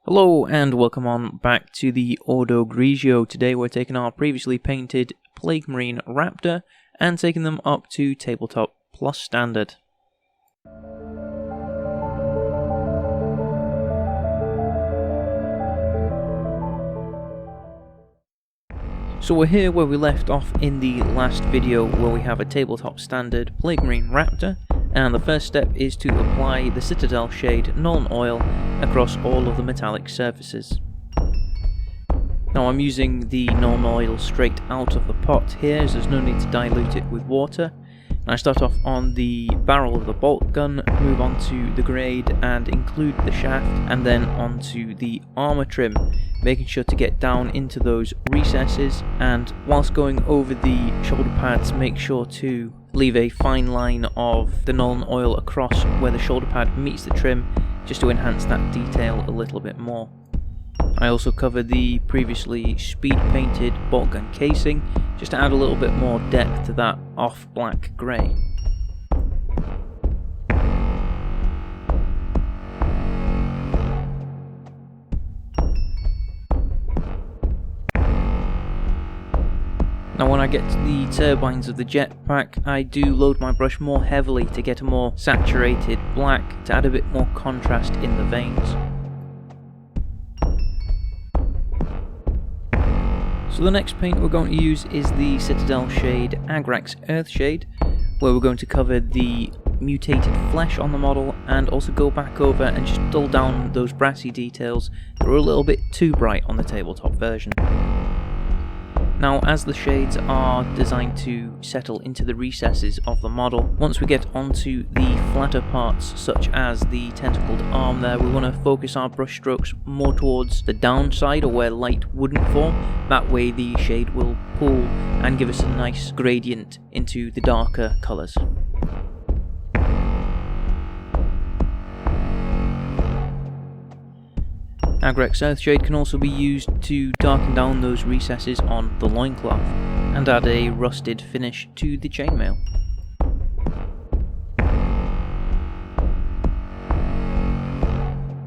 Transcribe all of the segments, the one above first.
Hello and welcome on back to the Ordo Grigio. Today we're taking our previously painted Plague Marine Raptor and taking them up to Tabletop Plus Standard. So we're here where we left off in the last video, where we have a Tabletop Standard Plague Marine Raptor, and the first step is to apply the Citadel shade Nuln Oil across all of the metallic surfaces. Now I'm using the Nuln Oil straight out of the pot here, as there's no need to dilute it with water. And I start off on the barrel of the bolt gun, move on to the grade and include the shaft, and then onto the armour trim, making sure to get down into those recesses, and whilst going over the shoulder pads, make sure to leave a fine line of the Nuln Oil across where the shoulder pad meets the trim, just to enhance that detail a little bit more. I also cover the previously speed painted bolt gun casing, just to add a little bit more depth to that off black grey. Now when I get to the turbines of the jetpack, I do load my brush more heavily to get a more saturated black, to add a bit more contrast in the veins. So the next paint we're going to use is the Citadel shade Agrax Earthshade, where we're going to cover the mutated flesh on the model and also go back over and just dull down those brassy details that were a little bit too bright on the tabletop version. Now, as the shades are designed to settle into the recesses of the model, once we get onto the flatter parts, such as the tentacled arm there, we want to focus our brush strokes more towards the downside, or where light wouldn't form. That way the shade will pull and give us a nice gradient into the darker colours. Agrax Earthshade can also be used to darken down those recesses on the loincloth and add a rusted finish to the chainmail.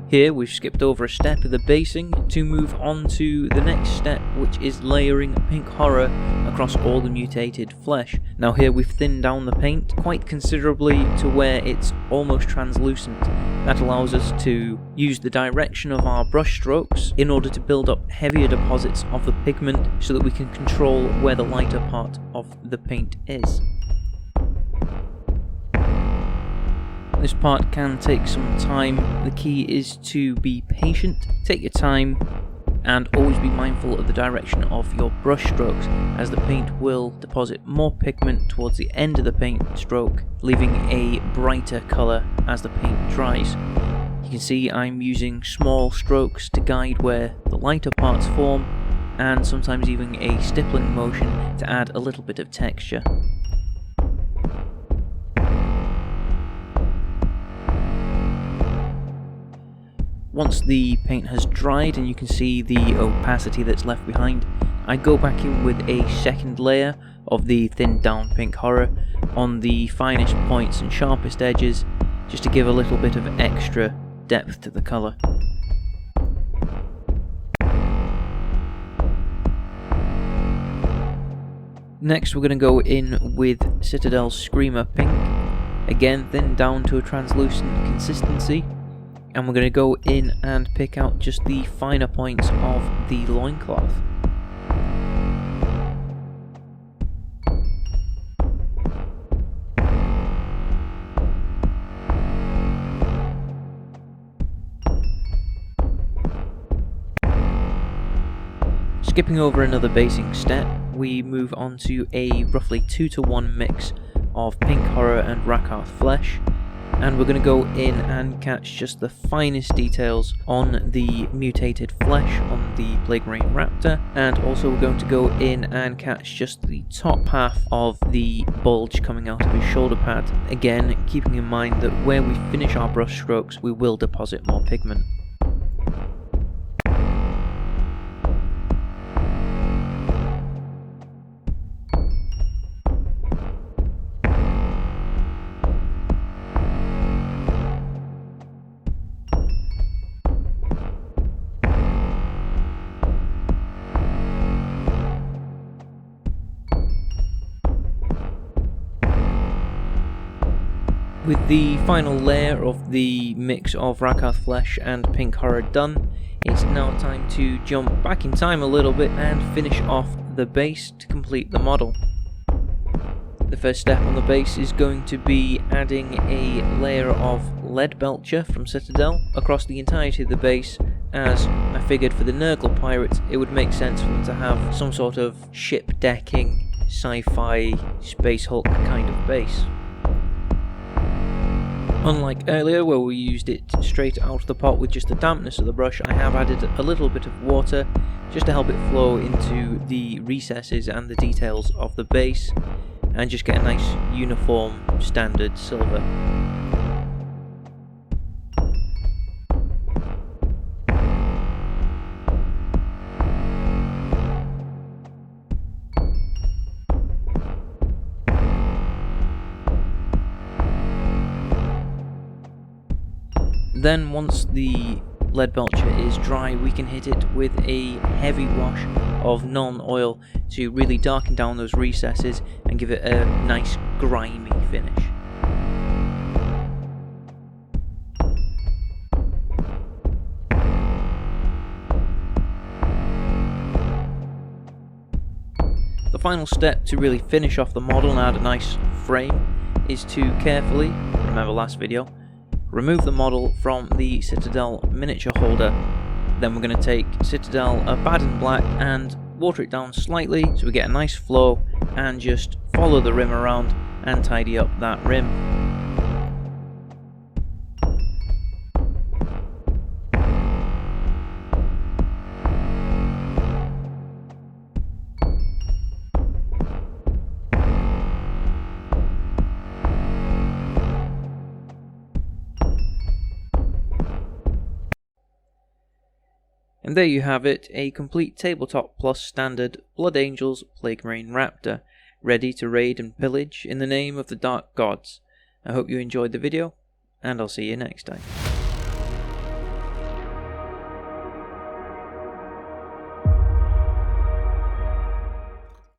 Here we've skipped over a step of the basing to move on to the next step, which is layering pink horror across all the mutated flesh. Now here we've thinned down the paint quite considerably to where it's almost translucent. That allows us to use the direction of our brush strokes in order to build up heavier deposits of the pigment so that we can control where the lighter part of the paint is. This part can take some time. The key is to be patient, take your time, and always be mindful of the direction of your brush strokes, as the paint will deposit more pigment towards the end of the paint stroke, leaving a brighter colour as the paint dries. You can see I'm using small strokes to guide where the lighter parts form, and sometimes even a stippling motion to add a little bit of texture. Once the paint has dried and you can see the opacity that's left behind, I go back in with a second layer of the thinned down pink horror on the finest points and sharpest edges, just to give a little bit of extra depth to the colour. Next we're going to go in with Citadel's Screamer Pink, again thinned down to a translucent consistency. And we're going to go in and pick out just the finer points of the loincloth. Skipping over another basing step, we move on to a roughly 2-to-1 mix of pink horror and Rakarth flesh. And we're going to go in and catch just the finest details on the mutated flesh on the Plague Marine Raptor, and also we're going to go in and catch just the top half of the bulge coming out of his shoulder pad, again keeping in mind that where we finish our brush strokes we will deposit more pigment. With the final layer of the mix of Rakarth flesh and pink horror done, it's now time to jump back in time a little bit and finish off the base to complete the model. The first step on the base is going to be adding a layer of lead belcher from Citadel across the entirety of the base, as I figured for the Nurgle pirates it would make sense for them to have some sort of ship decking, sci-fi, Space Hulk kind of base. Unlike earlier where we used it straight out of the pot with just the dampness of the brush, I have added a little bit of water just to help it flow into the recesses and the details of the base and just get a nice uniform standard silver. Then once the lead belcher is dry, we can hit it with a heavy wash of non-oil to really darken down those recesses and give it a nice grimy finish. The final step to really finish off the model and add a nice frame is to carefully, remember last video, remove the model from the Citadel miniature holder. Then we're going to take Citadel Abaddon Black and water it down slightly so we get a nice flow, and just follow the rim around and tidy up that rim. And there you have it, a complete Tabletop Plus standard Blood Angels Plague Marine Raptor, ready to raid and pillage in the name of the Dark Gods. I hope you enjoyed the video, and I'll see you next time.